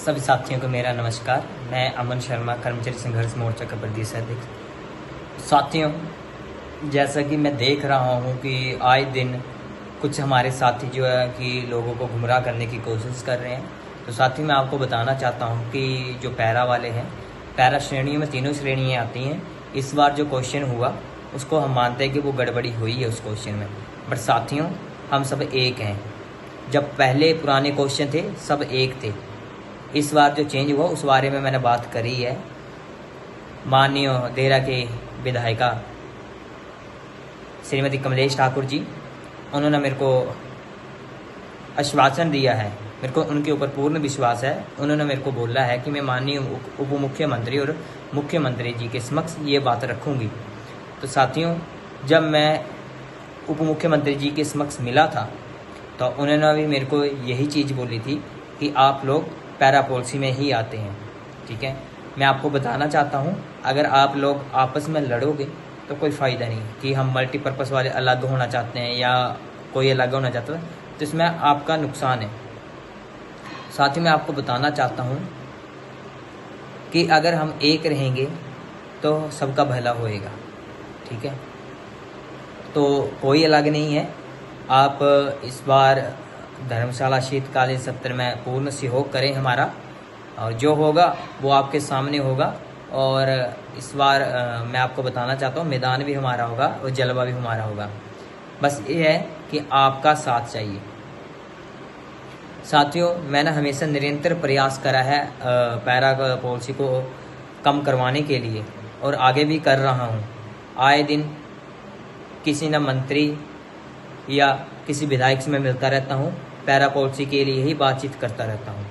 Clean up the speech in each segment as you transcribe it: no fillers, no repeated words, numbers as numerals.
सभी साथियों को मेरा नमस्कार। मैं अमन शर्मा, कर्मचारी संघर्ष मोर्चा का प्रदेश अध्यक्ष। साथियों, जैसा कि मैं देख रहा हूं कि आए दिन कुछ हमारे साथी जो है कि लोगों को गुमराह करने की कोशिश कर रहे हैं। तो साथी, मैं आपको बताना चाहता हूं कि जो पैरा वाले हैं, पैरा श्रेणियों में तीनों श्रेणियाँ आती हैं। इस बार जो क्वेश्चन हुआ उसको हम मानते हैं कि वो गड़बड़ी हुई है उस क्वेश्चन में। बट साथियों, हम सब एक हैं। जब पहले पुराने क्वेश्चन थे सब एक थे। इस बार जो चेंज हुआ उस बारे में मैंने बात करी है। माननीय देहरा के विधायिका श्रीमती कमलेश ठाकुर जी, उन्होंने मेरे को आश्वासन दिया है। मेरे को उनके ऊपर पूर्ण विश्वास है। उन्होंने मेरे को बोला है कि मैं माननीय उप मुख्यमंत्री और मुख्यमंत्री जी के समक्ष ये बात रखूंगी। तो साथियों, जब मैं उप मुख्यमंत्री जी के समक्ष मिला था तो उन्होंने भी मेरे को यही चीज़ बोली थी कि आप लोग पैरा पॉलिसी में ही आते हैं। ठीक है, मैं आपको बताना चाहता हूं, अगर आप लोग आपस में लड़ोगे तो कोई फ़ायदा नहीं कि हम मल्टीपर्पज़ वाले अलग होना चाहते हैं या कोई अलग होना चाहता है, तो इसमें आपका नुकसान है। साथ ही मैं आपको बताना चाहता हूं कि अगर हम एक रहेंगे तो सबका भला होएगा। ठीक है, तो कोई अलग नहीं है। आप इस बार धर्मशाला शीतकालीन सत्र में पूर्ण सहयोग करें हमारा, और जो होगा वो आपके सामने होगा। और इस बार मैं आपको बताना चाहता हूँ, मैदान भी हमारा होगा और जलवा भी हमारा होगा। बस ये है कि आपका साथ चाहिए। साथियों, मैंने हमेशा निरंतर प्रयास करा है पैरा पॉलिसी को कम करवाने के लिए, और आगे भी कर रहा हूँ। आए दिन किसी न मंत्री या किसी विधायक से मैं मिलता रहता हूँ, पैरा पॉलिसी के लिए ही बातचीत करता रहता हूँ।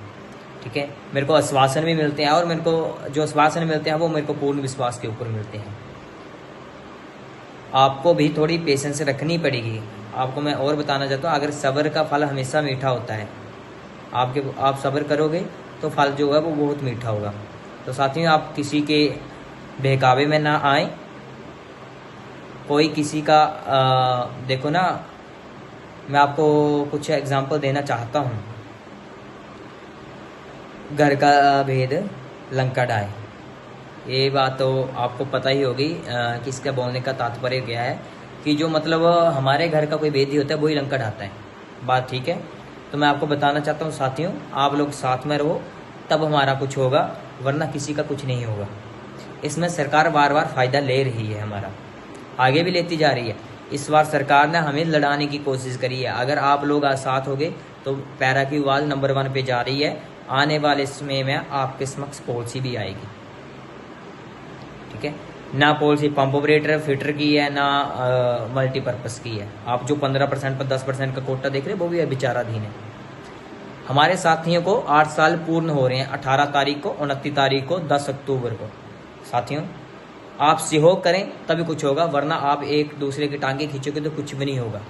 ठीक है, मेरे को आश्वासन भी मिलते हैं, और मेरे को जो आश्वासन मिलते हैं वो मेरे को पूर्ण विश्वास के ऊपर मिलते हैं। आपको भी थोड़ी पेशेंस रखनी पड़ेगी। आपको मैं और बताना चाहता हूँ, अगर सब्र का फल हमेशा मीठा होता है। आप सब्र करोगे तो फल जो है वो बहुत मीठा होगा। तो साथियों, आप किसी के बहकावे में ना आए। कोई किसी का देखो ना, मैं आपको कुछ एग्जांपल देना चाहता हूँ। घर का भेद लंका ढाए, ये बात तो आपको पता ही होगी कि इसका बोलने का तात्पर्य क्या है कि जो मतलब हमारे घर का कोई भेद ही होता है वही लंका ढाता है। बात ठीक है। तो मैं आपको बताना चाहता हूँ साथियों, आप लोग साथ में रहो तब हमारा कुछ होगा, वरना किसी का कुछ नहीं होगा। इसमें सरकार बार बार फ़ायदा ले रही है, हमारा आगे भी लेती जा रही है। इस बार सरकार ने हमें लड़ाने की कोशिश करी है। अगर आप लोग आज साथ हो गए तो पैरा की आवाज़ नंबर 1 पे जा रही है। आने वाले समय में आपके समक्ष पॉलिसी भी आएगी। ठीक है, ना पॉलिसी पंप ऑपरेटर फिटर की है, ना मल्टीपर्पज़ की है। आप जो 15% पर 10% का कोटा देख रहे हैं वो भी विचाराधीन है। हमारे साथियों को 8 साल पूर्ण हो रहे हैं, 18 तारीख को, 29 तारीख को, 10 अक्टूबर को। साथियों, आप सहयोग करें तभी कुछ होगा, वरना आप एक दूसरे की टांगे खींचोगे तो कुछ भी नहीं होगा।